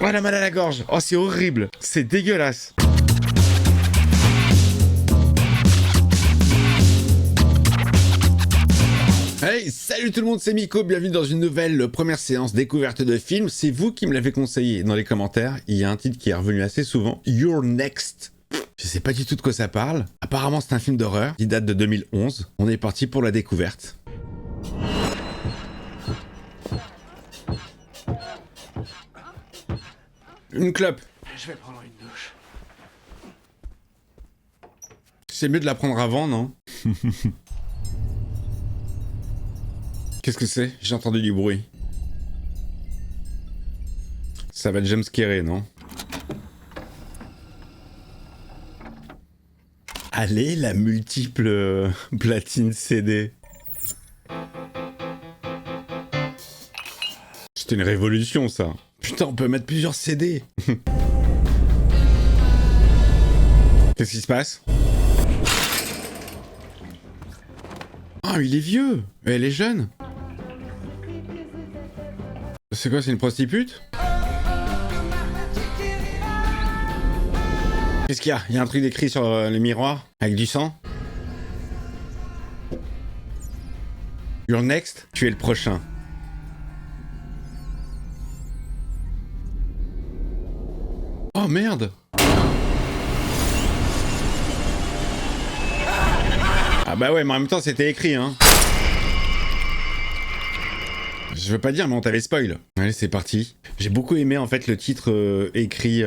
Oh, la mal à la gorge. Oh, c'est horrible. C'est dégueulasse. Hey, salut tout le monde, c'est Miko, bienvenue dans une nouvelle première séance découverte de films. C'est vous qui me l'avez conseillé dans les commentaires. Il y a un titre qui est revenu assez souvent, You're Next. Je sais pas du tout de quoi ça parle. Apparemment c'est un film d'horreur qui date de 2011. On est parti pour la découverte. Une clope. Je vais prendre une douche. C'est mieux de la prendre avant, non? Qu'est-ce que c'est? J'ai entendu du bruit. Ça va être jumpscaré, non? Allez, la multiple platine CD. C'était une révolution, ça. Putain, on peut mettre plusieurs CD. Qu'est-ce qui se passe? Oh, il est vieux. Elle est jeune. C'est quoi, c'est une prostitute? Qu'est-ce qu'il y a? Il y a un truc écrit sur les miroirs avec du sang. You're next, tu es le prochain. Oh merde! Ah bah ouais, mais en même temps c'était écrit, hein. Je veux pas dire, mais on t'avait spoil. Allez, c'est parti. J'ai beaucoup aimé en fait le titre écrit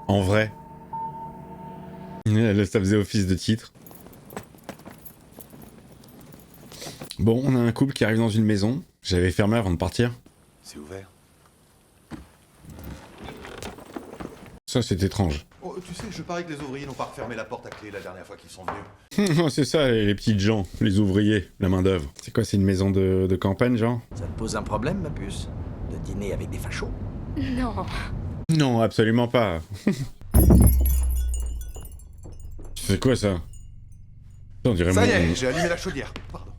en vrai. Ça faisait office de titre. Bon, on a un couple qui arrive dans une maison. J'avais fermé avant de partir. C'est ouvert. Ça, c'est étrange. Oh, tu sais, je parie que les ouvriers n'ont pas refermé la porte à clé la dernière fois qu'ils sont venus. C'est ça, les petites gens, les ouvriers, la main d'œuvre. C'est quoi, c'est une maison de campagne, genre? Ça te pose un problème, ma puce? De dîner avec des fachos? Non. Non, absolument pas. C'est quoi ça? On dirait Ça y est, j'ai allumé la chaudière. Pardon.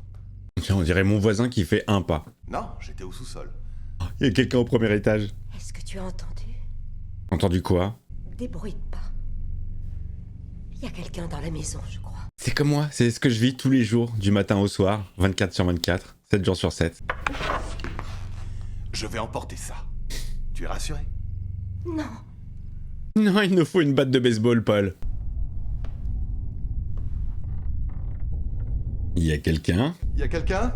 Tiens, on dirait mon voisin qui fait un pas. Non, j'étais au sous-sol. Il y a quelqu'un au premier étage. Est-ce que tu as entendu? Entendu quoi? Des bruits de pas. Il y a quelqu'un dans la maison, je crois. C'est comme moi, c'est ce que je vis tous les jours, du matin au soir, 24 sur 24, 7 jours sur 7. Je vais emporter ça. Tu es rassuré? Non. Non, il nous faut une batte de baseball, Paul. Il y a quelqu'un? Y a quelqu'un?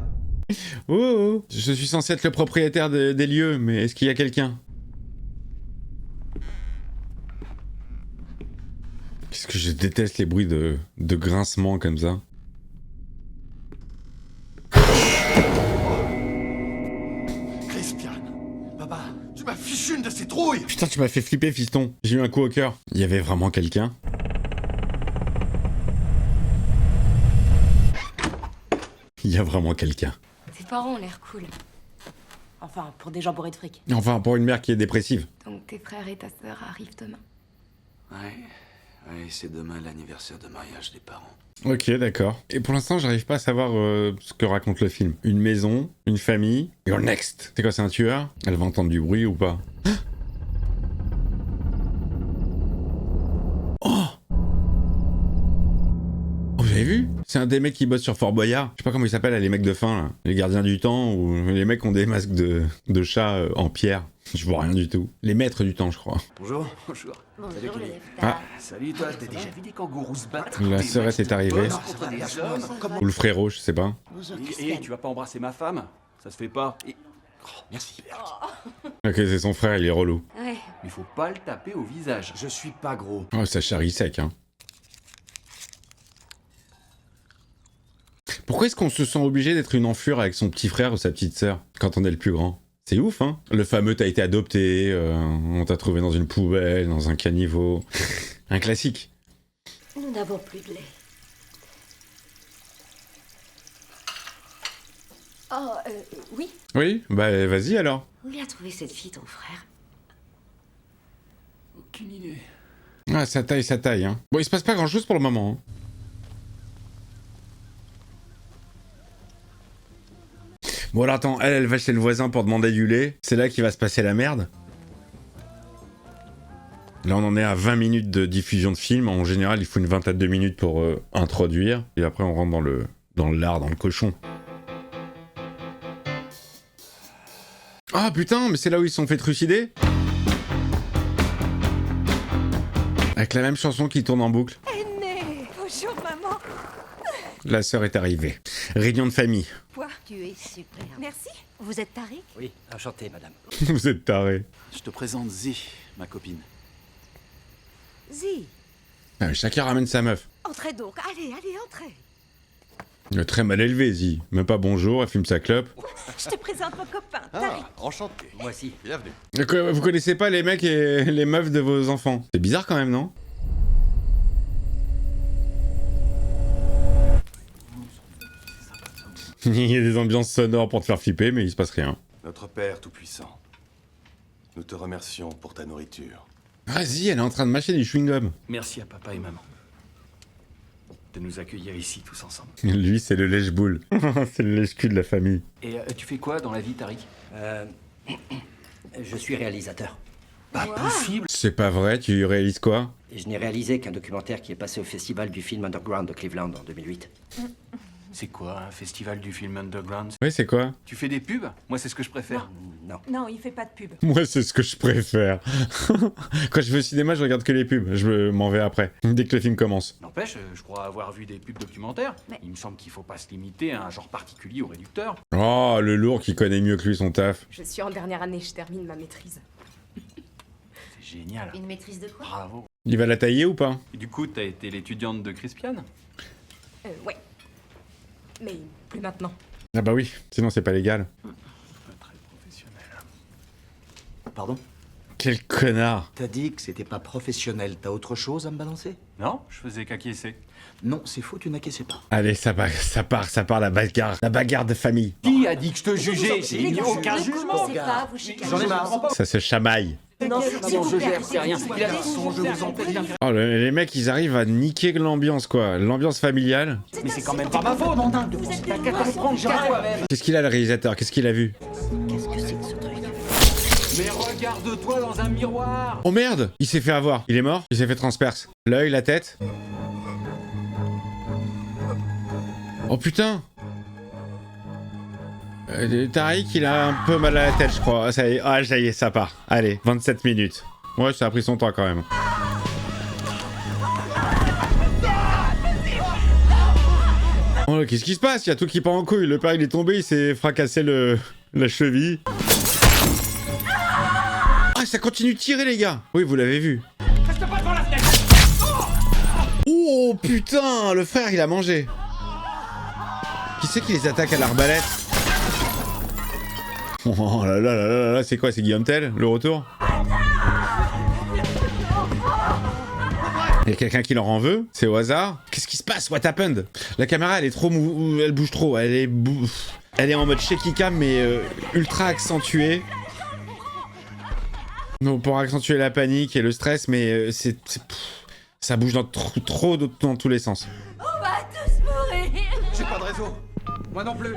Oh, oh, je suis censé être le propriétaire des lieux, mais est-ce qu'il y a quelqu'un? Qu'est-ce que je déteste les bruits de grincement comme ça. Crispian, papa, tu m'as fichu une de ces trouilles. Putain, tu m'as fait flipper, fiston. J'ai eu un coup au cœur. Il y avait vraiment quelqu'un? Il y a vraiment quelqu'un. Tes parents ont l'air cool. Enfin, pour des gens bourrés de fric. Enfin, pour une mère qui est dépressive. Donc tes frères et ta sœur arrivent demain. Ouais, c'est demain l'anniversaire de mariage des parents. Ok, d'accord. Et pour l'instant, j'arrive pas à savoir ce que raconte le film. Une maison, une famille. You're next. C'est quoi, c'est un tueur? Elle va entendre du bruit ou pas? Oh! Oh, vous avez vu? C'est un des mecs qui bosse sur Fort Boyard. Je sais pas comment ils s'appellent, les mecs de fin, là. Les gardiens du temps, ou les mecs qui ont des masques de chat en pierre. Je vois rien du tout. Les maîtres du temps, je crois. Bonjour. Bonjour. Bonjour, Kelly. Ah, Salut toi, t'as déjà vu des kangourous se battre? la sœurette est arrivée. Contre des hommes? Ou le frérot, je sais pas. Et tu vas pas embrasser ma femme? Ça se fait pas. Oh, merci. Ok, c'est son frère, il est relou. Ouais. Il faut pas le taper au visage. Je suis pas gros. Oh, ça charrie sec, hein. Pourquoi est-ce qu'on se sent obligé d'être une enflure avec son petit frère ou sa petite sœur quand on est le plus grand? C'est ouf, hein. Le fameux t'as été adopté, on t'a trouvé dans une poubelle, dans un caniveau. Un classique. Nous n'avons plus de lait. Oh, oui. Oui, bah vas-y alors. Où il a trouvé cette fille, ton frère? Aucune idée. Ah, ça taille, hein. Bon, il se passe pas grand-chose pour le moment, hein. Bon alors attends, elle va chez le voisin pour demander du lait. C'est là qu'il va se passer la merde. Là, on en est à 20 minutes de diffusion de film. En général, il faut une vingtaine de minutes pour introduire. Et après, on rentre dans le lard, dans le cochon. Ah putain, mais c'est là où ils se sont fait trucider? Avec la même chanson qui tourne en boucle. Aîné, bonjour maman. La sœur est arrivée. Réunion de famille. Quoi? Tu es super. Merci. Vous êtes Tariq? Oui, enchanté, madame. Vous êtes tarés. Je te présente Zi, ma copine. Zi. Ah, mais chacun ramène sa meuf. Entrez donc. Allez, entrez. Très mal élevé, Zi. Même pas bonjour, elle fume sa clope. Je te présente mon copain, Tariq. Ah, enchanté. Moi aussi. Bienvenue. Vous connaissez pas les mecs et les meufs de vos enfants? C'est bizarre quand même, non? Il y a des ambiances sonores pour te faire flipper, mais il se passe rien. Notre Père Tout-Puissant, nous te remercions pour ta nourriture. Vas-y, elle est en train de mâcher du chewing-gum. Merci à papa et maman de nous accueillir ici tous ensemble. Lui, c'est le lèche-boule. C'est le lèche-cul de la famille. Et tu fais quoi dans la vie, Tariq? Je suis réalisateur. Pas possible. C'est pas vrai, tu réalises quoi? Et je n'ai réalisé qu'un documentaire qui est passé au Festival du film underground de Cleveland en 2008. C'est quoi, un festival du film underground? Oui, c'est quoi? Tu fais des pubs? Moi, c'est ce que je préfère. Non. Non, il fait pas de pub. Moi, c'est ce que je préfère. Quand je vais au cinéma, je regarde que les pubs. Je m'en vais après, dès que le film commence. N'empêche, je crois avoir vu des pubs documentaires. Mais- Il me semble qu'il faut pas se limiter à un genre particulier au réducteur. Oh, le lourd qui connaît mieux que lui son taf. Je suis en dernière année, je termine ma maîtrise. C'est génial. Une maîtrise de quoi? Bravo. Il va la tailler ou pas? Et du coup, t'as été l'étudiante de Crispian? Ouais. Mais plus maintenant. Ah bah oui, sinon c'est pas légal. Pas très professionnel. Pardon? Quel connard. T'as dit que c'était pas professionnel. T'as autre chose à me balancer? Non, je faisais qu'acquiescer. Non, c'est faux, tu n'acquiesçais pas. Allez, ça part la bagarre. La bagarre de famille. Qui a dit que je te jugeais? Il n'y a aucun Ne jugement. commencez pas à vous chicaner. J'en ai marre. Ça se chamaille. Non, s'il vous plaît, c'est rien. Il a dit son, je vous en prie. Oh, les mecs, ils arrivent à niquer l'ambiance, quoi. L'ambiance familiale. Mais c'est quand même pas ma faute. Vous êtes T'as qu'à comprendre qu'à toi-même. Qu'est-ce qu'il a, le réalisateur? Qu'est-ce qu'il a vu? Qu'est-ce que c'est que ce truc? Mais regarde-toi dans un miroir. Oh merde! Il s'est fait avoir. Il est mort? Il s'est fait transperce. L'œil, la tête? Oh putain! Tariq, il a un peu mal à la tête, je crois. Ah, ça y est, ça part. Allez, 27 minutes. Ouais, ça a pris son temps quand même. Oh, qu'est-ce qui se passe? Il y a tout qui part en couille. Le père, il est tombé, il s'est fracassé la cheville. Ah, ça continue de tirer, les gars. Oui, vous l'avez vu. Oh, putain, le frère, il a mangé. Qui c'est qui les attaque à l'arbalète? Oh là là là là là, c'est quoi? C'est Guillaume Tell, le retour? Il y a quelqu'un qui leur en veut? C'est au hasard? Qu'est-ce qui se passe? What happened? La caméra, elle est trop elle bouge trop. Elle est en mode shaky cam, mais ultra accentuée. Non, pour accentuer la panique et le stress, mais ça bouge trop dans tous les sens. On va tous mourir. J'ai pas de réseau. Moi non plus.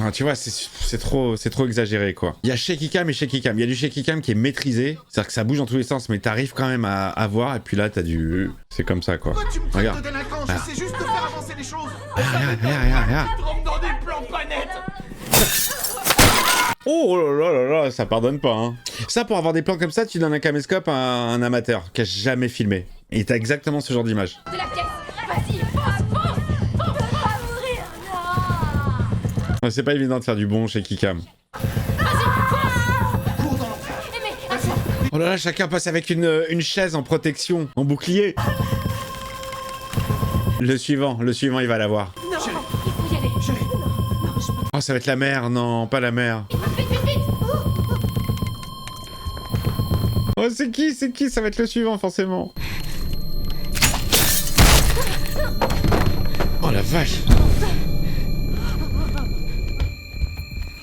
Ah, tu vois, c'est trop exagéré, quoi. Il y a shaky cam et shaky cam. Il y a du shaky cam qui est maîtrisé, c'est-à-dire que ça bouge dans tous les sens, mais t'arrives quand même à voir, et puis là, t'as du... C'est comme ça, quoi. Pourquoi tu me traites Regarde. de délinquant? Ah. J'essaie juste de faire avancer les choses. Regarde. Trompe dans des plans pas nets. Oh là là là là, ça pardonne pas, hein. Ça, pour avoir des plans comme ça, tu donnes un caméscope à un amateur qui a jamais filmé. Et t'as exactement ce genre d'image. De la pièce. Vas-y, fonce. On va pas mourir, non. Ouais, c'est pas évident de faire du bon shaky cam. Oh là là, chacun passe avec une chaise en protection, en bouclier. Le suivant, il va l'avoir. Non, il faut y aller. Non, je peux Oh, ça va être la mère, non, pas la mère. Vite. Oh, c'est qui? Ça va être le suivant, forcément. Oh la vache.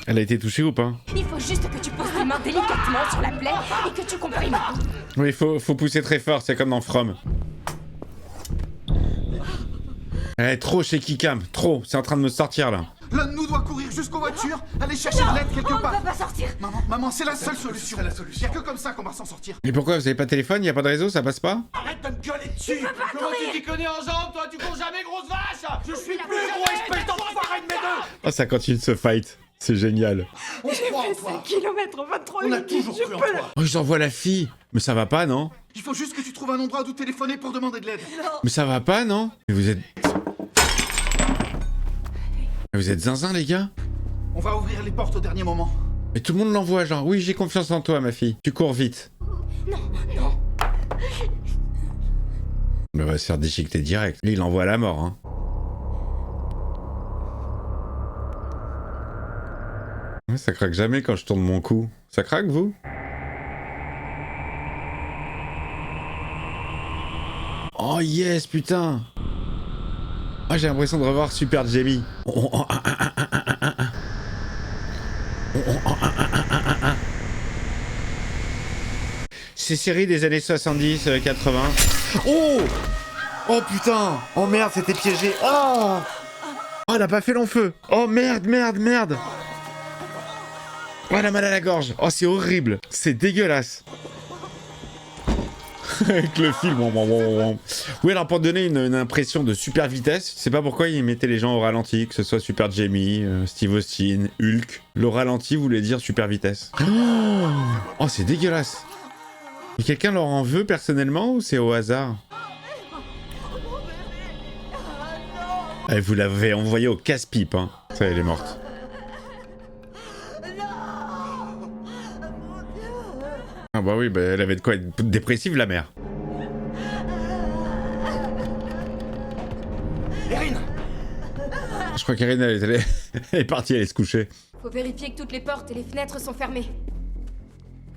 Elle a été touchée ou pas? Il faut juste que tu poses tes mains délicatement sur la plaie et que tu comprimes. Oui, faut pousser très fort, c'est comme dans From. Elle est trop shaky cam, trop, c'est en train de me sortir là. L'un de nous doit courir jusqu'aux voitures, aller chercher de l'aide quelque On ne part. peut pas sortir. Maman, c'est la seule solution. C'est la solution. Y a que comme ça qu'on va s'en sortir. Mais pourquoi vous avez pas de téléphone? Y a pas de réseau? Ça passe pas? Arrête de me gueuler dessus. Comment tu t'y connais en jambes, toi? Tu cours jamais, grosse vache! Je suis Plus gros espèce d'enfoiré de mes deux. Ah, ça continue de se fight. C'est génial. On croit en toi. 5 km en 23 On a minutes. toujours cru en toi. Oh, ils envoient la fille. Mais ça va pas, non? Il faut juste que tu trouves un endroit d'où téléphoner pour demander de l'aide. Mais ça va pas, non? Mais vous êtes... Vous êtes zinzin, les gars? On va ouvrir les portes au dernier moment. Mais tout le monde l'envoie, genre, oui, j'ai confiance en toi, ma fille. Tu cours vite. Non. Mais on va se faire déchiqueter direct. Lui, il envoie à la mort, hein. Ouais, ça craque jamais quand je tourne mon cou. Ça craque, vous? Oh yes, putain! Ah, j'ai l'impression de revoir Super Jamie. Ces séries des années 70, 80. Oh! Oh putain! Oh merde, c'était piégé. Oh! Oh, elle a pas fait long feu. Oh merde. Oh, elle a mal à la gorge. Oh, c'est horrible. C'est dégueulasse. Avec le film. Oui, alors pour donner une impression de super vitesse, je sais pas pourquoi ils mettaient les gens au ralenti, que ce soit Super Jamie, Steve Austin, Hulk. Le ralenti voulait dire super vitesse. Oh, c'est dégueulasse. Et quelqu'un leur en veut personnellement ou c'est au hasard? Eh, vous l'avez envoyée au casse-pipe, hein. Ça, elle est morte. Ah bah oui, bah elle avait de quoi être dépressive, la mère. Erin! Je crois qu'Erin, elle est partie aller se coucher. Faut vérifier que toutes les portes et les fenêtres sont fermées.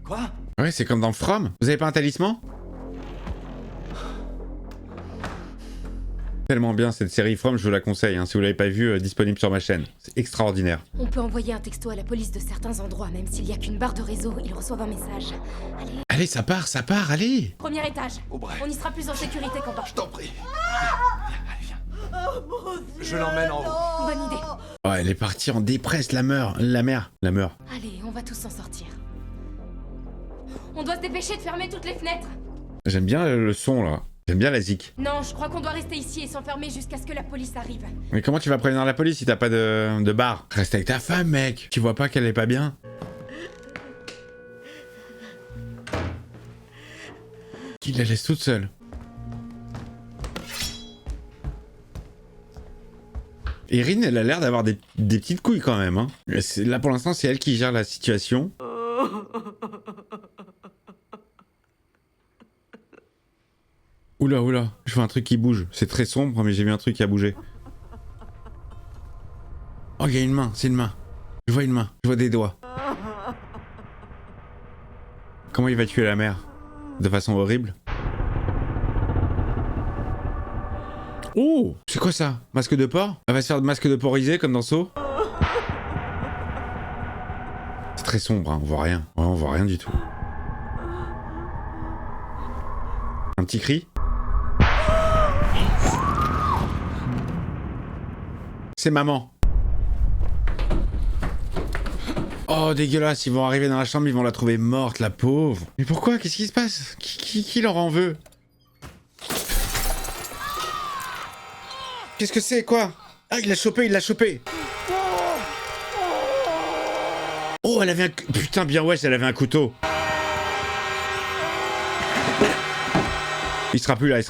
Quoi? Ouais, c'est comme dans From. Vous avez pas un talisman? Tellement bien cette série From, je vous la conseille, hein, si vous l'avez pas vue, disponible sur ma chaîne. C'est extraordinaire. On peut envoyer un texto à la police de certains endroits, même s'il y a qu'une barre de réseau, ils reçoivent un message. Allez, Allez, ça part, allez! premier étage. Aubrey. On y sera plus en sécurité qu'en bas. Je t'en prie. Je l'emmène en haut. Bonne idée. Oh, elle est partie en dépresse, la mère. Allez, on va tous s'en sortir. On doit se dépêcher de fermer toutes les fenêtres. J'aime bien le son, là. J'aime bien la zik. Non, je crois qu'on doit rester ici et s'enfermer jusqu'à ce que la police arrive. Mais comment tu vas prévenir la police si t'as pas de bar? Reste avec ta femme, mec. Tu vois pas qu'elle est pas bien? Qu'il la laisse toute seule. Erin, elle a l'air d'avoir des petites couilles quand même. Hein. Là, pour l'instant, c'est elle qui gère la situation. Oula, je vois un truc qui bouge. C'est très sombre, mais j'ai vu un truc qui a bougé. Oh, il y a une main, c'est une main. Je vois une main, je vois des doigts. Comment il va tuer la mère? De façon horrible? Oh! C'est quoi ça? Masque de porc? Elle va se faire de masque de porcisé comme dans Saw? C'est très sombre, hein, on voit rien. Ouais, on voit rien du tout. Un petit cri? C'est maman. Oh, dégueulasse, ils vont arriver dans la chambre, ils vont la trouver morte, la pauvre. Mais pourquoi? Qu'est-ce qui se passe? Qui leur en veut? Qu'est-ce que c'est, quoi? Ah, il l'a chopé. Oh, elle avait un... Putain, bien ouais, elle avait un couteau. Il sera plus là.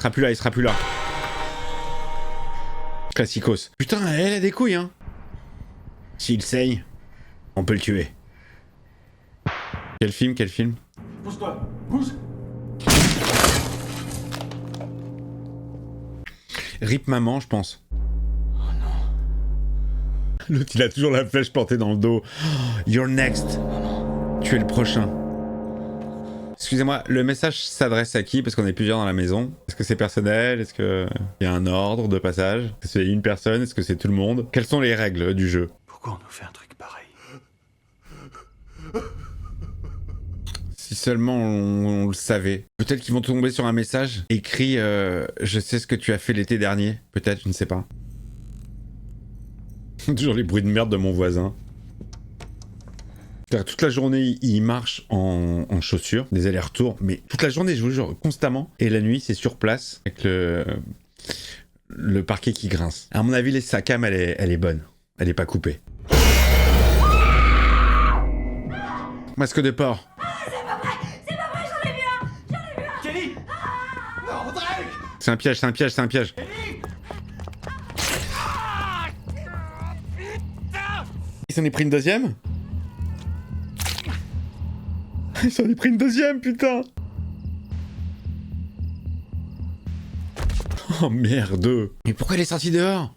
Classicos. Putain, elle a des couilles, hein. S'il saigne, on peut le tuer. Quel film? Pousse-toi, pousse. Rip maman, je pense. Oh non. L'autre, il a toujours la flèche plantée dans le dos. Oh, you're next. Tu es le prochain. Excusez-moi, le message s'adresse à qui? Parce qu'on est plusieurs dans la maison. Est-ce que c'est personnel? Est-ce qu'il y a un ordre de passage? Est-ce que c'est une personne? Est-ce que c'est tout le monde? Quelles sont les règles du jeu? Pourquoi on nous fait un truc pareil? Si seulement on le savait. Peut-être qu'ils vont tomber sur un message écrit je sais ce que tu as fait l'été dernier. Peut-être, je ne sais pas. Toujours les bruits de merde de mon voisin. Toute la journée, il marche en chaussures, des allers-retours, mais toute la journée, je vous jure, constamment. Et la nuit, c'est sur place, avec le parquet qui grince. À mon avis, sa cam, elle est bonne. Elle est pas coupée. Masque de porc. Kelly! Non, Drake! C'est un piège, c'est un piège, c'est un piège. Il s'en est pris une deuxième? Il s'en est pris une deuxième, putain! Oh merde! Mais pourquoi elle est sortie dehors?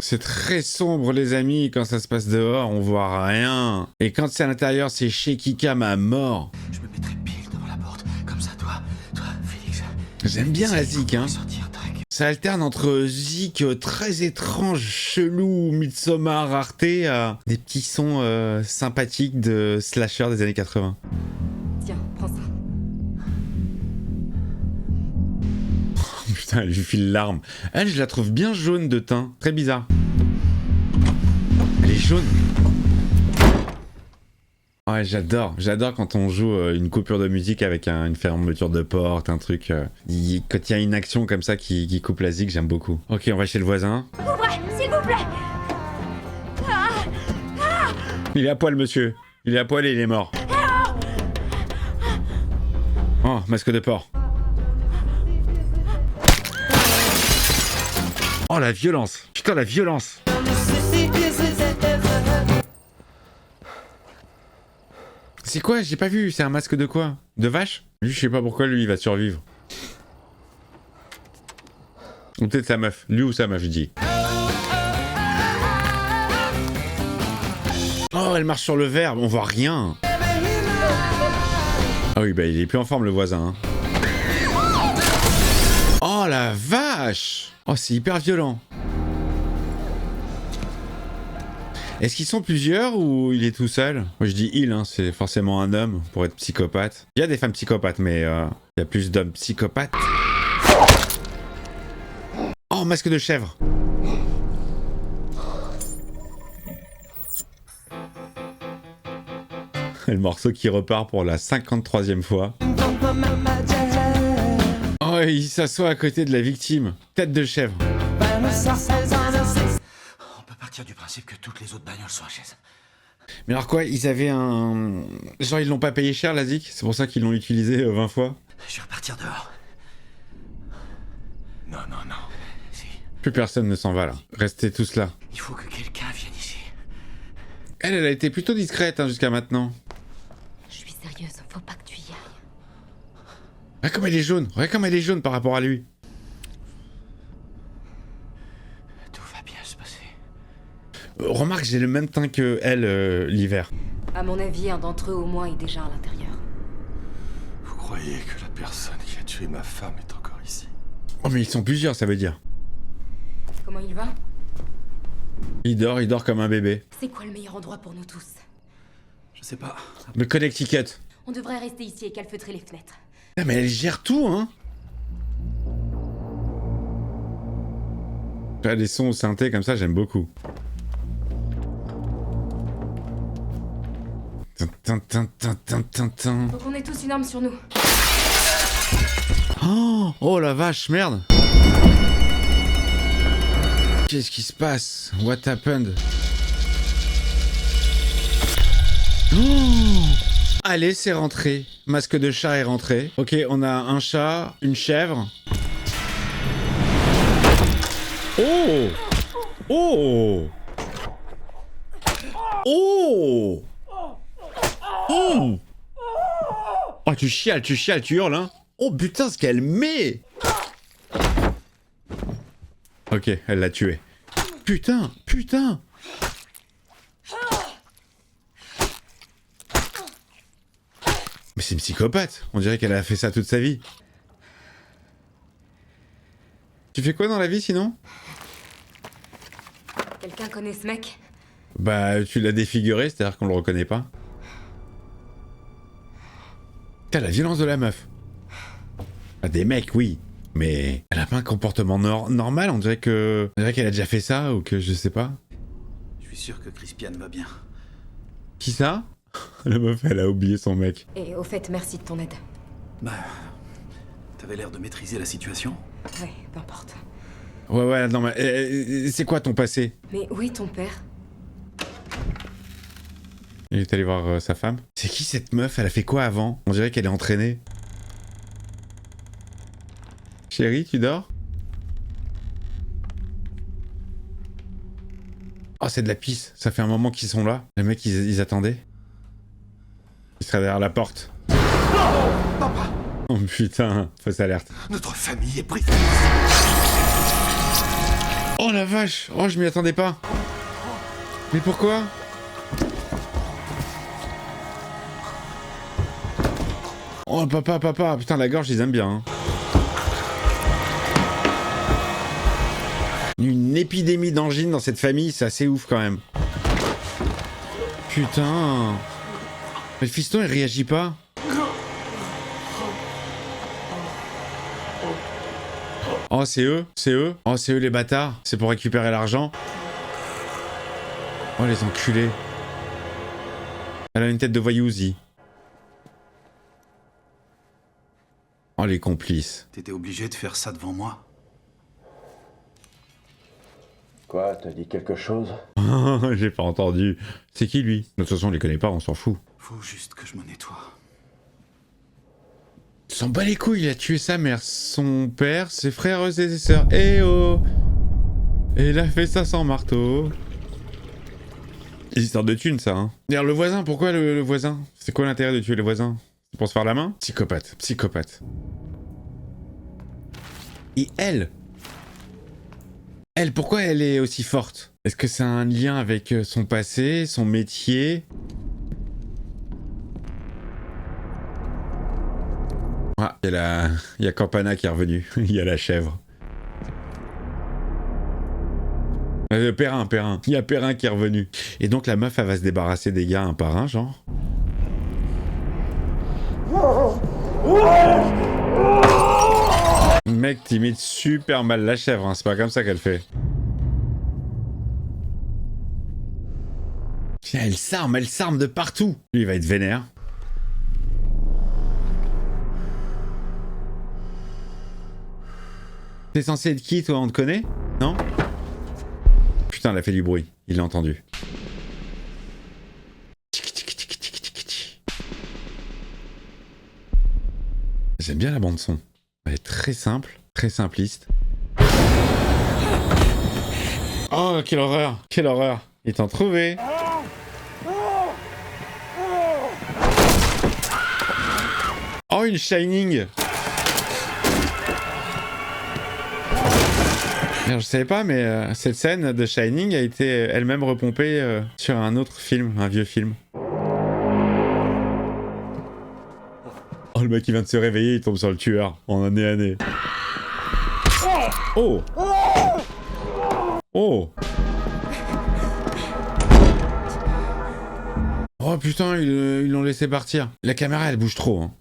C'est très sombre, les amis, quand ça se passe dehors, on voit rien. Et quand c'est à l'intérieur, c'est shaky cam à mort. Je me mettrai pile devant la porte, comme ça, toi, Félix. J'aime bien la zik, hein. Sortir, Drake. Ça alterne entre zik très étrange, chelou, Midsommar, rareté, à des petits sons sympathiques de slasher des années 80. Tiens, prends ça. Putain, elle lui file l'arme. Elle, je la trouve bien jaune de teint. Très bizarre. Elle est jaune. Ouais, j'adore. J'adore quand on joue une coupure de musique avec une fermeture de porte, un truc. Quand il y a une action comme ça qui coupe la zik, j'aime beaucoup. Ok, on va chez le voisin. Ouvrez, s'il vous plaît. Il est à poil, monsieur. Il est à poil et il est mort. Oh, masque de porc. Oh, la violence. Putain, la violence. C'est quoi? J'ai pas vu. C'est un masque de quoi? De vache? Lui, je sais pas pourquoi lui, il va survivre. Ou peut-être sa meuf. Lui ou sa meuf, je dis. Oh, elle marche sur le verre. On voit rien. Ah oui, bah il est plus en forme, le voisin. Hein. Oh, la vache! Oh, c'est hyper violent. Est-ce qu'ils sont plusieurs ou il est tout seul? Moi je dis il, hein, c'est forcément un homme pour être psychopathe. Il y a des femmes psychopathes, mais il y a plus d'hommes psychopathes. Oh, masque de chèvre. Le morceau qui repart pour la 53e fois. Oh, il s'assoit à côté de la victime. Tête de chèvre. On peut partir du principe que toutes les autres bagnoles sont à chaise. Mais alors quoi, ils avaient un... Genre ils l'ont pas payé cher la zik? C'est pour ça qu'ils l'ont utilisé 20 fois? Je vais repartir dehors. Non, non, non. Si. Plus personne ne s'en va là. Restez tous là. Il faut que quelqu'un vienne ici. Elle a été plutôt discrète hein, jusqu'à maintenant. Je suis sérieuse, faut pas que tu y ailles. Regarde comme elle est jaune. Regarde comme elle est jaune par rapport à lui. Tout va bien se passer. Remarque, j'ai le même teint que elle l'hiver. À mon avis, un d'entre eux au moins est déjà à l'intérieur. Vous croyez que la personne qui a tué ma femme est encore ici? Oh mais ils sont plusieurs, ça veut dire. Comment il va? Il dort comme un bébé. C'est quoi le meilleur endroit pour nous tous? Je sais pas. Le Connecticut. On devrait rester ici et calfeutrer les fenêtres. Ah, mais elle gère tout, hein. Faire des sons au synthé comme ça, j'aime beaucoup. Faut qu'on ait tous une arme sur nous. Oh, oh la vache, merde. Qu'est-ce qui se passe? What happened? Oh, allez, c'est rentré. Masque de chat est rentré. Ok, on a un chat, une chèvre. Oh! Oh! Oh! Oh! Oh, tu chiales, tu hurles, hein? Oh putain, ce qu'elle met! Ok, elle l'a tué. Putain, putain! Mais c'est une psychopathe. On dirait qu'elle a fait ça toute sa vie. Tu fais quoi dans la vie sinon? Quelqu'un connaît ce mec? Bah, tu l'as défiguré, c'est-à-dire qu'on le reconnaît pas. Putain, la violence de la meuf. Ah, des mecs, oui. Mais elle a pas un comportement normal, on dirait qu'elle a déjà fait ça, ou que je sais pas. Je suis sûr que Crispian va bien. Qui ça? La meuf, elle a oublié son mec. Et au fait, merci de ton aide. Bah... T'avais l'air de maîtriser la situation. Ouais, peu importe. Ouais, non, mais c'est quoi ton passé? Mais oui, ton père. Il est allé voir sa femme. C'est qui cette meuf? Elle a fait quoi avant? On dirait qu'elle est entraînée. Chérie, tu dors? Oh, c'est de la pisse. Ça fait un moment qu'ils sont là. Les mecs, ils attendaient. Ils seraient derrière la porte. Papa, Oh putain, fausse alerte. notre famille est prise. Oh la vache! Oh, je m'y attendais pas. Mais pourquoi? Oh papa, putain la gorge ils aiment bien. Hein. Une épidémie d'angine dans cette famille, c'est assez ouf quand même. Putain. Mais le fiston il réagit pas. Oh c'est eux. Oh c'est eux les bâtards. C'est pour récupérer l'argent. Oh les enculés. Elle a une tête de voyouzi. Oh les complices. T'étais obligé de faire ça devant moi? Quoi, t'as dit quelque chose? J'ai pas entendu. C'est qui lui? De toute façon on les connaît pas, on s'en fout. Faut juste que je me nettoie. Il s'en bat les couilles, il a tué sa mère, son père, ses frères et ses sœurs. Eh oh! Et il a fait ça sans marteau. Histoire de thunes ça, hein. D'ailleurs le voisin, pourquoi le voisin? C'est quoi l'intérêt de tuer le voisin? C'est pour se faire la main? Psychopathe. Et elle, pourquoi elle est aussi forte? Est-ce que c'est un lien avec son passé, son métier? Ah, il y a Campana qui est revenu. Il y a la chèvre. Perrin. Il y a Perrin qui est revenu. Et donc la meuf, elle va se débarrasser des gars un par un, genre. Mec, t'imites super mal la chèvre, hein. C'est pas comme ça qu'elle fait. Tiens, elle s'arme de partout. Lui, il va être vénère. T'es censé être qui, toi? On te connaît? Non? Putain, elle a fait du bruit. Il l'a entendu. J'aime bien la bande-son. Elle est très simple, très simpliste. Oh, quelle horreur! Quelle horreur! Ils t'ont trouvé! Oh, une Shining! Alors, je savais pas, mais cette scène de Shining a été elle-même repompée sur un autre film, un vieux film. Oh, le mec il vient de se réveiller, il tombe sur le tueur en année. Oh! Oh! Oh putain, ils l'ont laissé partir. La caméra elle bouge trop. Hein.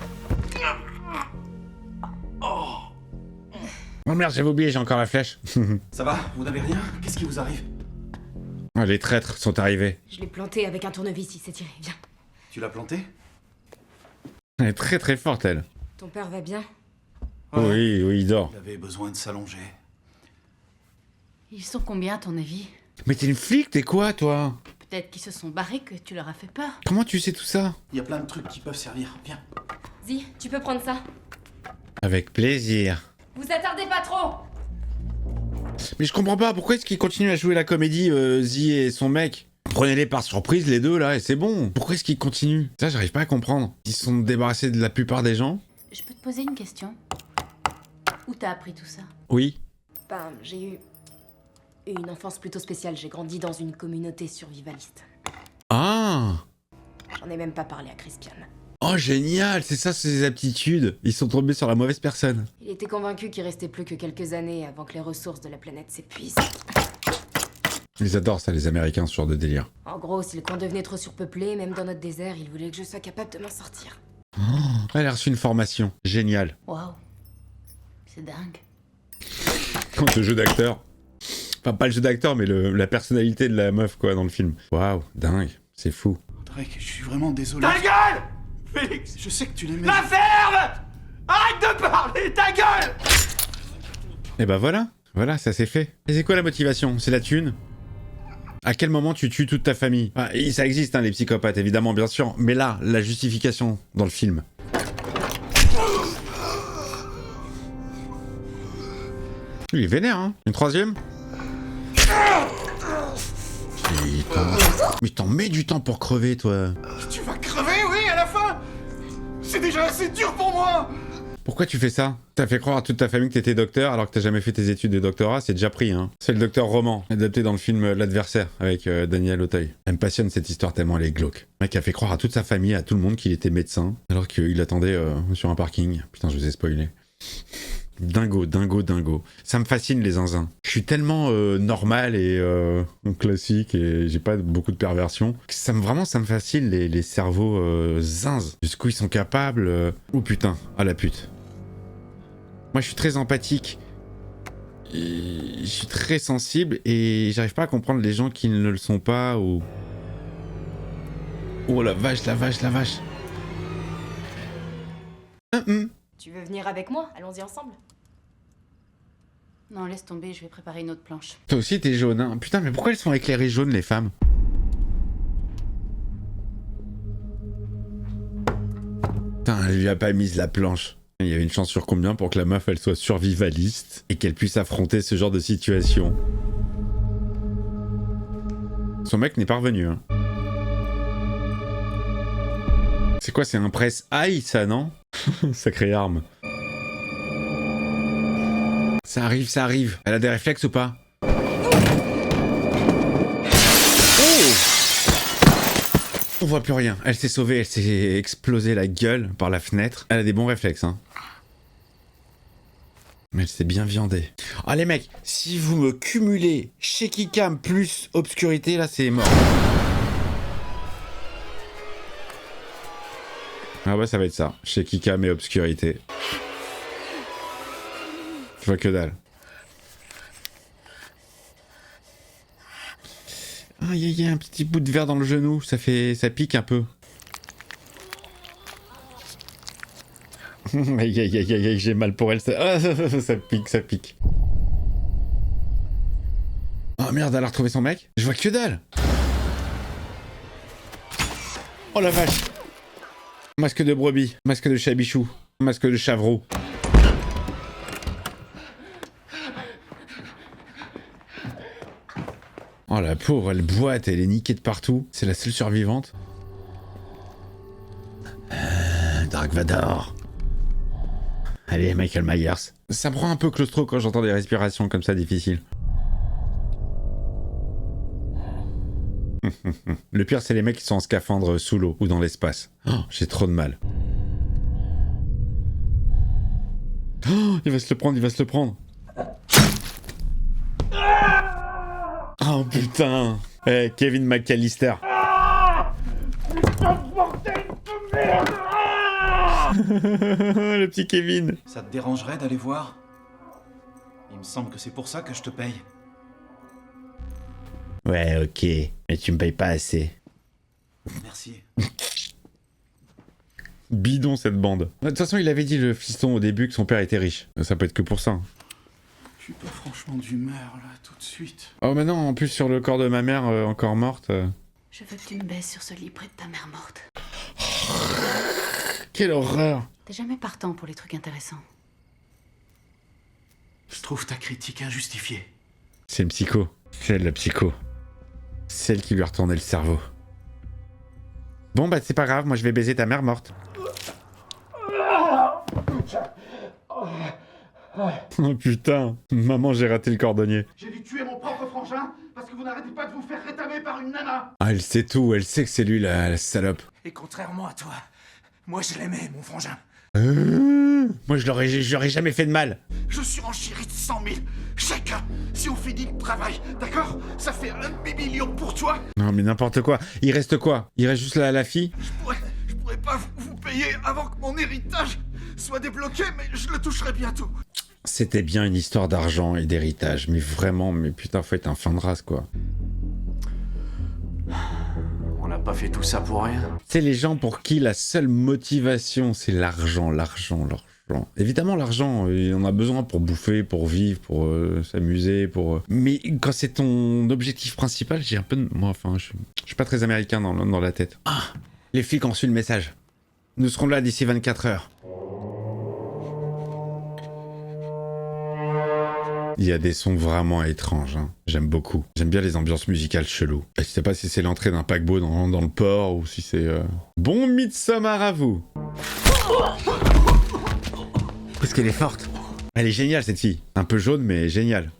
Oh merde, j'avais oublié, j'ai encore la flèche. Ça va? Vous n'avez rien? Qu'est-ce qui vous arrive? Oh, les traîtres sont arrivés. Je l'ai planté avec un tournevis, il s'est tiré. Viens. Tu l'as planté? Elle est très très forte elle. Ton père va bien? Oui, il dort. Il avait besoin de s'allonger. Ils sont combien, à ton avis? Mais t'es une flic, t'es quoi toi? Peut-être qu'ils se sont barrés, que tu leur as fait peur. Comment tu sais tout ça? Il y a plein de trucs qui peuvent servir. Viens. Zi, tu peux prendre ça. Avec plaisir. Vous attardez pas trop! Mais je comprends pas, pourquoi est-ce qu'ils continuent à jouer la comédie, Zi et son mec? Prenez-les par surprise les deux là et c'est bon. Pourquoi est-ce qu'ils continuent? Ça j'arrive pas à comprendre. Ils se sont débarrassés de la plupart des gens? Je peux te poser une question? Où t'as appris tout ça? Oui. Ben, j'ai eu une enfance plutôt spéciale. J'ai grandi dans une communauté survivaliste. Ah! J'en ai même pas parlé à Crispian. Oh génial, c'est ça ces aptitudes. Ils sont tombés sur la mauvaise personne. Il était convaincu qu'il restait plus que quelques années avant que les ressources de la planète s'épuisent. Ils adorent ça les Américains, ce genre de délire. En gros, si le coin devenait trop surpeuplé, même dans notre désert, il voulait que je sois capable de m'en sortir. Elle a reçu une formation. Génial. Waouh. C'est dingue. Quand le jeu d'acteur... Enfin, pas le jeu d'acteur, mais la personnalité de la meuf, quoi, dans le film. Waouh, dingue, c'est fou. Drake, je suis vraiment désolé. Ta gueule Félix! Je sais que tu l'aimais. La ferme! Arrête de parler! Ta gueule! Et bah voilà, ça c'est fait. Et c'est quoi la motivation? C'est la thune? À quel moment tu tues toute ta famille? Ah, ça existe, hein, les psychopathes, évidemment, bien sûr. Mais là, la justification dans le film. Il est vénère, hein. Une troisième? Mais t'en mets du temps pour crever, toi. Tu vas crever, oui, à la fin. C'est déjà assez dur pour moi. Pourquoi tu fais ça? T'as fait croire à toute ta famille que t'étais docteur alors que t'as jamais fait tes études de doctorat, c'est déjà pris, hein. C'est le docteur Roman, adapté dans le film L'Adversaire, avec Daniel Auteuil. Elle me passionne cette histoire tellement elle est glauque. Le mec a fait croire à toute sa famille, à tout le monde qu'il était médecin, alors qu'il attendait sur un parking. Putain, je vous ai spoilé. Dingo. Ça me fascine les zinzins. Je suis tellement normal et classique et j'ai pas beaucoup de perversion. Vraiment, ça me fascine les cerveaux zinzes. Jusqu'où ils sont capables. Oh putain, ah la pute. Moi, je suis très empathique. Et je suis très sensible et j'arrive pas à comprendre les gens qui ne le sont pas ou... Oh la vache. Tu veux venir avec moi? Allons-y ensemble. Non, laisse tomber, je vais préparer une autre planche. Toi aussi, t'es jaune, hein. Putain, mais pourquoi elles sont éclairées jaunes, les femmes? Putain, elle lui a pas mise la planche. Il y avait une chance sur combien pour que la meuf, elle soit survivaliste et qu'elle puisse affronter ce genre de situation. Son mec n'est pas revenu, hein. C'est quoi, c'est un presse-aïe, ça, non? Sacrée arme. Ça arrive. Elle a des réflexes ou pas? Oh! On voit plus rien. Elle s'est sauvée, elle s'est explosée la gueule par la fenêtre. Elle a des bons réflexes, hein. Mais elle s'est bien viandée. Ah les mecs, si vous me cumulez shaky cam plus obscurité, là c'est mort. Ah bah ça va être ça. Shaky cam et obscurité. Je vois que dalle. Ah, il y a un petit bout de verre dans le genou, ça pique un peu. Aïe, j'ai mal pour elle, ça pique. Oh merde, elle a retrouvé son mec? Je vois que dalle. Oh la vache. Masque de brebis, masque de chabichou, masque de chavreau. Oh la pauvre, elle boite, elle est niquée de partout. C'est la seule survivante. Dark Vador. Allez, Michael Myers. Ça me rend un peu claustro quand j'entends des respirations comme ça difficiles. Le pire, c'est les mecs qui sont en scaphandre sous l'eau ou dans l'espace. Oh, j'ai trop de mal. Oh, il va se le prendre. Oh putain. Eh, Kevin McAllister. Le petit Kevin. Ça te dérangerait d'aller voir? Il me semble que c'est pour ça que je te paye. Ouais, ok. Mais tu me payes pas assez. Merci. Bidon cette bande. De toute façon, il avait dit le fiston au début que son père était riche. Ça peut être que pour ça. Je suis pas franchement d'humeur là tout de suite. Oh mais non, en plus sur le corps de ma mère encore morte. Je veux que tu me baisses sur ce lit près de ta mère morte. Quelle horreur. T'es jamais partant pour les trucs intéressants. Je trouve ta critique injustifiée. C'est une psycho. C'est elle la psycho. Celle qui lui a retourné le cerveau. Bon bah c'est pas grave, moi je vais baiser ta mère morte. Oh putain, maman j'ai raté le cordonnier. J'ai dû tuer mon propre frangin parce que vous n'arrêtez pas de vous faire rétamer par une nana. Ah elle sait tout, elle sait que c'est lui la salope. Et contrairement à toi, moi je l'aimais mon frangin. Moi je l'aurais jamais fait de mal. Je surenchéris de 100 000 chacun si on finit le travail, d'accord? Ça fait 1 demi-million pour toi. Non mais n'importe quoi. Il reste quoi? Il reste juste la fille? Je pourrais pas vous payer avant que mon héritage soit débloqué, mais je le toucherai bientôt. C'était bien une histoire d'argent et d'héritage, mais vraiment, mais putain, faut être un fin de race, quoi. On n'a pas fait tout ça pour rien. C'est les gens pour qui la seule motivation, c'est l'argent. Évidemment, l'argent, il en a besoin pour bouffer, pour vivre, pour s'amuser, pour... Mais quand c'est ton objectif principal, j'ai un peu... Moi, enfin, je suis pas très américain dans la tête. Ah, les flics ont reçu le message. Nous serons là d'ici 24 heures. Il y a des sons vraiment étranges, hein. J'aime beaucoup. J'aime bien les ambiances musicales cheloues. Je sais pas si c'est l'entrée d'un paquebot dans le port ou si c'est... Bon Midsommar à vous. Qu'est-ce qu'elle est forte. Elle est géniale cette fille. Un peu jaune mais géniale.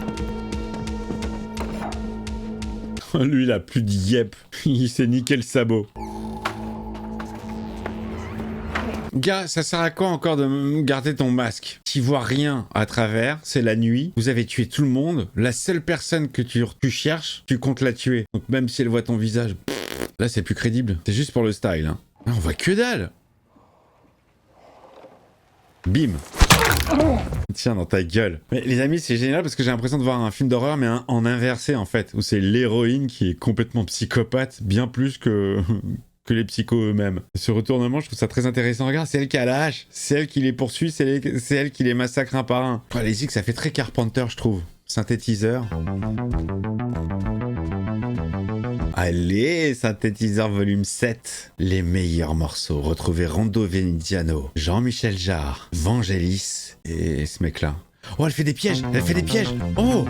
Lui il a plus de yep. Il s'est niqué le sabot. Gars, ça sert à quoi encore de garder ton masque? Tu vois rien à travers, c'est la nuit, vous avez tué tout le monde, la seule personne que tu cherches, tu comptes la tuer. Donc même si elle voit ton visage, là c'est plus crédible. C'est juste pour le style, hein. Ah, on voit que dalle. Bim. Tiens, dans ta gueule. Mais les amis, c'est génial parce que j'ai l'impression de voir un film d'horreur, mais en inversé en fait, où c'est l'héroïne qui est complètement psychopathe, bien plus que les psychos eux-mêmes. Ce retournement, je trouve ça très intéressant. Regarde, c'est elle qui a la hache, c'est elle qui les poursuit, c'est elle qui les massacre un par un. Oh, les Zig, ça fait très Carpenter, je trouve. Synthétiseur. Allez, synthétiseur volume 7. Les meilleurs morceaux. Retrouvez Rondo Veneziano, Jean-Michel Jarre, Vangelis et ce mec-là. Oh, elle fait des pièges, elle fait des pièges. Oh!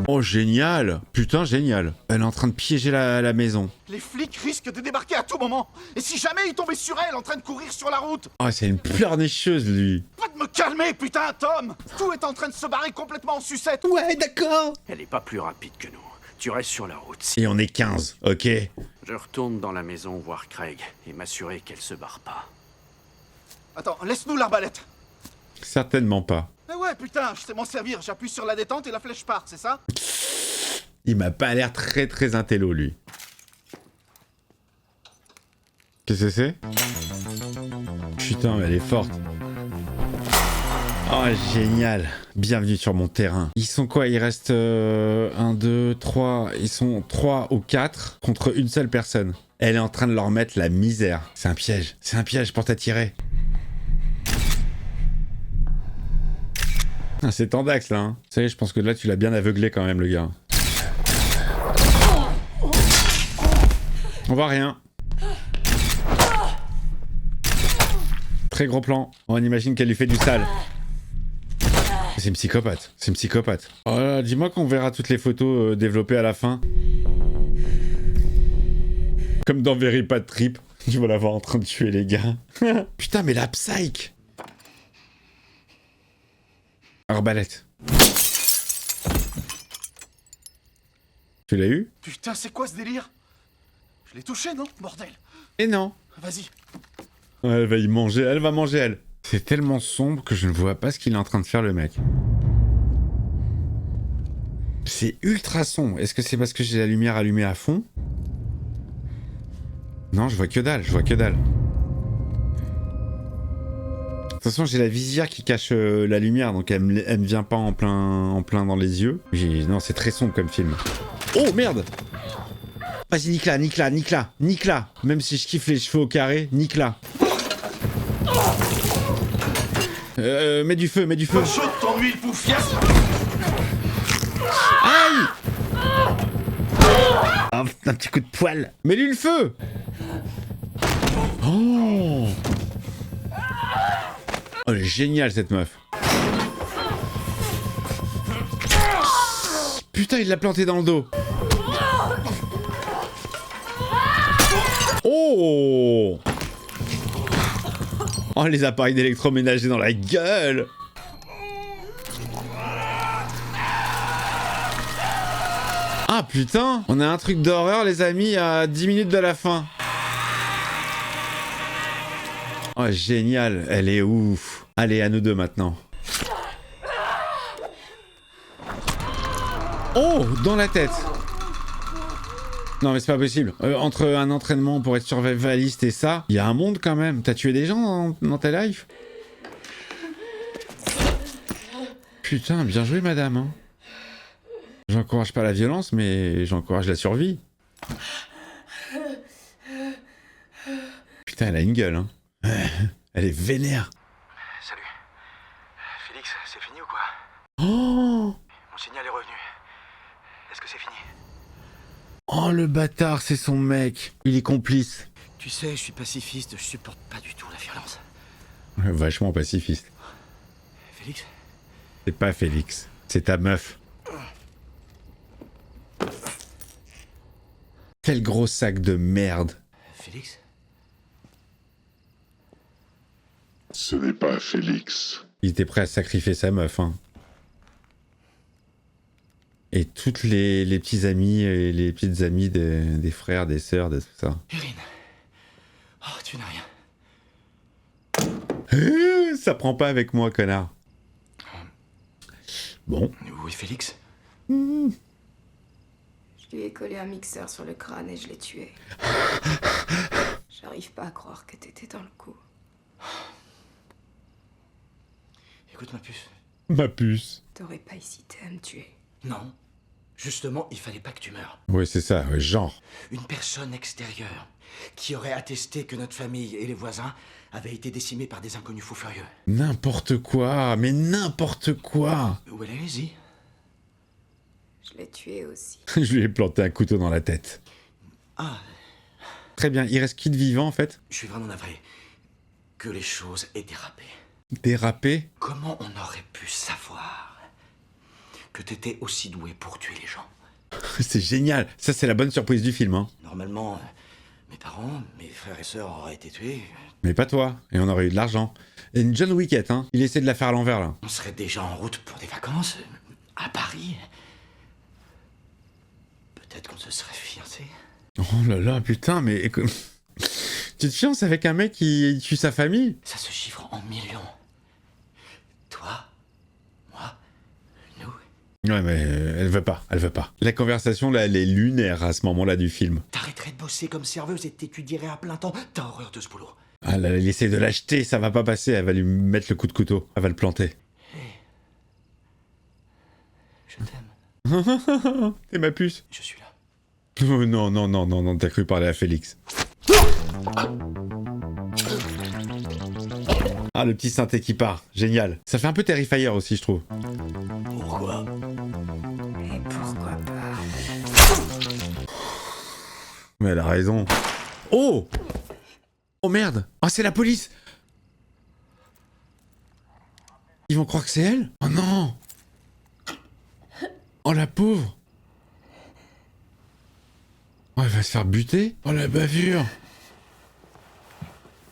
Oh, génial! Putain, génial. Elle est en train de piéger la maison. Les flics risquent de débarquer à tout moment. Et si jamais ils tombaient sur elle en train de courir sur la route? Oh, c'est une pleurnicheuse, lui. Va te me calmer, putain, Tom! Tout est en train de se barrer complètement en sucette. Ouais, d'accord. Elle est pas plus rapide que nous. Tu restes sur la route. Et on est 15, ok? Je retourne dans la maison voir Craig et m'assurer qu'elle se barre pas. Attends, laisse-nous l'arbalète. Certainement pas. Mais ouais, putain, je sais m'en servir. J'appuie sur la détente et la flèche part, c'est ça? Il m'a pas l'air très intello, lui. Qu'est-ce que c'est? Putain, mais elle est forte. Oh, génial. Bienvenue sur mon terrain. Ils sont quoi? Il reste 1, 2, 3. Ils sont 3 ou 4 contre une seule personne. Elle est en train de leur mettre la misère. C'est un piège. C'est un piège pour t'attirer. Ah, c'est tendax là, hein. Ça y est, je pense que là tu l'as bien aveuglé quand même, le gars. On voit rien. Très gros plan. On imagine qu'elle lui fait du sale. C'est une psychopathe. C'est une psychopathe. Oh là, dis-moi qu'on verra toutes les photos développées à la fin. Comme dans Very Bad Trip. Tu vas la voir en train de tuer les gars. Putain, mais la psych. Arbalète. Tu l'as eu? Putain, c'est quoi ce délire? Je l'ai touché, non? Bordel. Et non. Vas-y. Elle va y manger, elle va manger elle. C'est tellement sombre que je ne vois pas ce qu'il est en train de faire le mec. C'est ultra sombre. Est-ce que c'est parce que j'ai la lumière allumée à fond? Non, je vois que dalle, je vois que dalle. De toute façon, j'ai la visière qui cache la lumière, donc elle me vient pas en plein dans les yeux. Non, c'est très sombre comme film. Oh merde! Vas-y, nique là. Même si je kiffe les cheveux au carré, nique là. Mets du feu. Pas chaud de ton huile bouffiasse. Aïe! Oh, un petit coup de poil. Mets-lui le feu! Oh! Oh, elle est géniale cette meuf. Putain, il l'a planté dans le dos. Oh! Oh, les appareils d'électroménager dans la gueule! Ah putain! On a un truc d'horreur, les amis, à 10 minutes de la fin. Oh, génial, elle est ouf. Allez, à nous deux maintenant. Oh, dans la tête. Non mais c'est pas possible. Entre un entraînement pour être survivaliste et ça, il y a un monde quand même. T'as tué des gens dans ta life? Putain, bien joué, madame. Hein. J'encourage pas la violence, mais j'encourage la survie. Putain, elle a une gueule, hein. Elle est vénère. Salut. Félix, c'est fini ou quoi? Oh, Mon signal est revenu. Est-ce que c'est fini? oh, le bâtard, c'est son mec. Il est complice. Tu sais, je suis pacifiste, je supporte pas du tout la violence. Vachement pacifiste. Félix? C'est pas Félix, c'est ta meuf. Quel gros sac de merde. Félix? Ce n'est pas Félix. Il était prêt à sacrifier sa meuf, hein. Et toutes les petits amis et les petites amies des frères, des sœurs, de tout ça. Erin. Oh, tu n'as rien. Ça prend pas avec moi, connard. Bon. Où est Félix? Je lui ai collé un mixeur sur le crâne et je l'ai tué. J'arrive pas à croire que t'étais dans le coup. Écoute ma puce. Ma puce. T'aurais pas hésité à me tuer. Non. Justement, il fallait pas que tu meures. Ouais, c'est ça, ouais, genre. Une personne extérieure qui aurait attesté que notre famille et les voisins avaient été décimés par des inconnus fous furieux. N'importe quoi, mais n'importe quoi. Où elle est, Lizzie? Je l'ai tué aussi. Je lui ai planté un couteau dans la tête. Ah, Très bien, il reste qui de vivant en fait? je suis vraiment navré que les choses aient dérapé. Dérapé? Comment on aurait pu savoir que t'étais aussi doué pour tuer les gens? C'est génial, ça c'est la bonne surprise du film, hein. Normalement, mes parents, mes frères et sœurs auraient été tués. Mais pas toi, et on aurait eu de l'argent. Et une John Wicket, hein, il essaie de la faire à l'envers là. On serait déjà en route pour des vacances à Paris. Peut-être qu'on se serait fiancés. Oh là là, putain, mais... Tu te fiances avec un mec qui tue sa famille? Ça se chiffre en millions. Toi, moi, nous. Ouais, mais elle veut pas. La conversation là, elle est lunaire à ce moment-là du film. T'arrêterais de bosser comme serveuse et t'étudierais à plein temps. T'as horreur de ce boulot. Ah là, il essaie de l'acheter, ça va pas passer, elle va lui mettre le coup de couteau, elle va le planter. Je t'aime. T'es ma puce. Je suis là. Oh, non, t'as cru parler à Félix. Ah, le petit synthé qui part, génial. Ça fait un peu Terrifier aussi, je trouve. Pourquoi? Et pourquoi pas? Mais elle a raison. Oh! Oh merde! Oh, c'est la police! Ils vont croire que c'est elle? Oh non! Oh la pauvre! Oh, elle va se faire buter? Oh la bavure!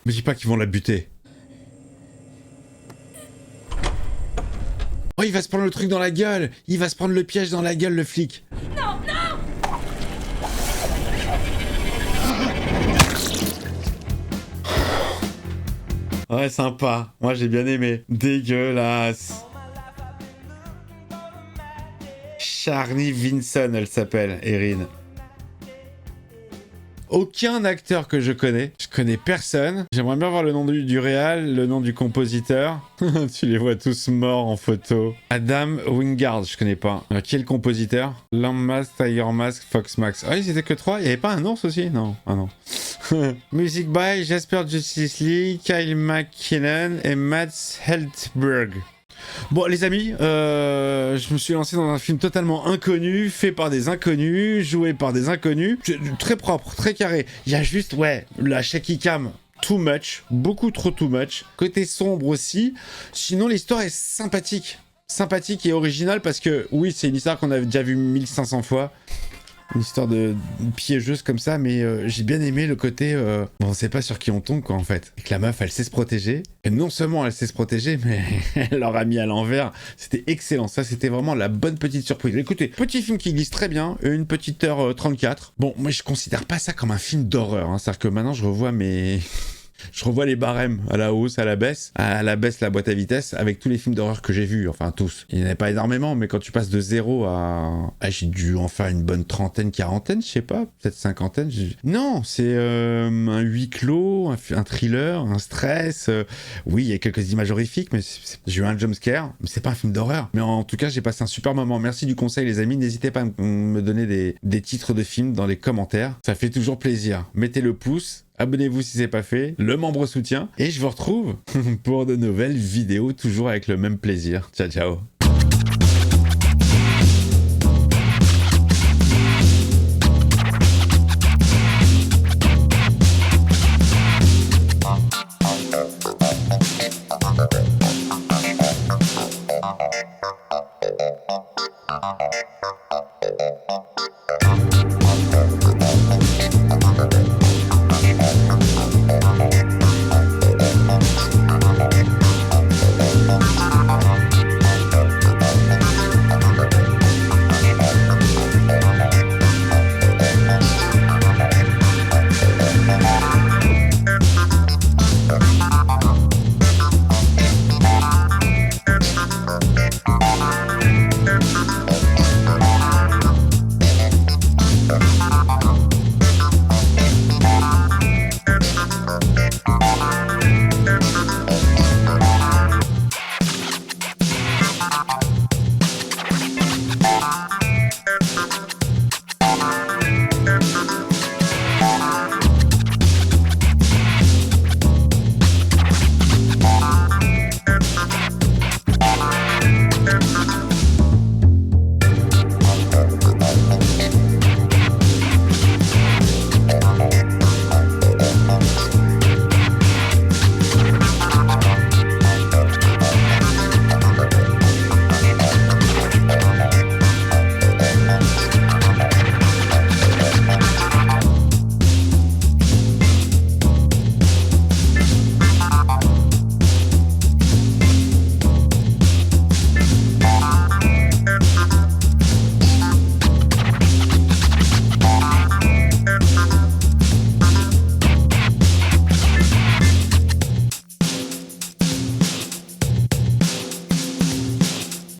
Mais dis pas qu'ils vont la buter. Oh, il va se prendre le truc dans la gueule! Il va se prendre le piège dans la gueule, le flic! Non, non! Ouais, sympa. Moi, j'ai bien aimé. Dégueulasse. Charnie Vinson, elle s'appelle, Erin. Aucun acteur que je connais. Je connais personne. J'aimerais bien voir le nom du réal, le nom du compositeur. Tu les vois tous morts en photo. Adam Wingard, je connais pas. Qui est le compositeur? Lamb Mask, Tiger Mask, Fox Max. Ah, ils étaient que 3. Il y avait pas un ours aussi? Non. Ah non. Music by Jasper Justice Lee, Kyle McKinnon et Matt Heltberg. Bon les amis, je me suis lancé dans un film totalement inconnu, fait par des inconnus, joué par des inconnus, très propre, très carré. Il y a juste, ouais, la shaky cam, too much, beaucoup trop too much. Côté sombre aussi. Sinon l'histoire est sympathique. Sympathique et originale parce que, oui, c'est une histoire qu'on a déjà vue 1500 fois. Une histoire de piégeuse comme ça, mais j'ai bien aimé le côté... on sait pas sur qui on tombe, quoi, en fait. Et que la meuf, elle sait se protéger. Et non seulement elle sait se protéger, mais elle l'aura mis à l'envers. C'était excellent. Ça, c'était vraiment la bonne petite surprise. Écoutez, petit film qui glisse très bien. Une petite heure 34. Bon, moi, je considère pas ça comme un film d'horreur. Hein. C'est-à-dire que maintenant, je revois mes Je revois les barèmes à la hausse, à la baisse la boîte à vitesse avec tous les films d'horreur que j'ai vus, enfin tous. Il n'y en avait pas énormément, mais quand tu passes de 0 à... j'ai dû en faire une bonne trentaine, quarantaine, je sais pas, peut-être cinquantaine. Non, c'est un huis clos, un thriller, un stress. Oui, il y a quelques images horrifiques, mais j'ai eu un jumpscare, mais c'est pas un film d'horreur. Mais en tout cas, j'ai passé un super moment. Merci du conseil, les amis. N'hésitez pas à me donner des titres de films dans les commentaires. Ça fait toujours plaisir. Mettez le pouce. Abonnez-vous si c'est pas fait, le membre soutien, et je vous retrouve pour de nouvelles vidéos, toujours avec le même plaisir. Ciao, ciao.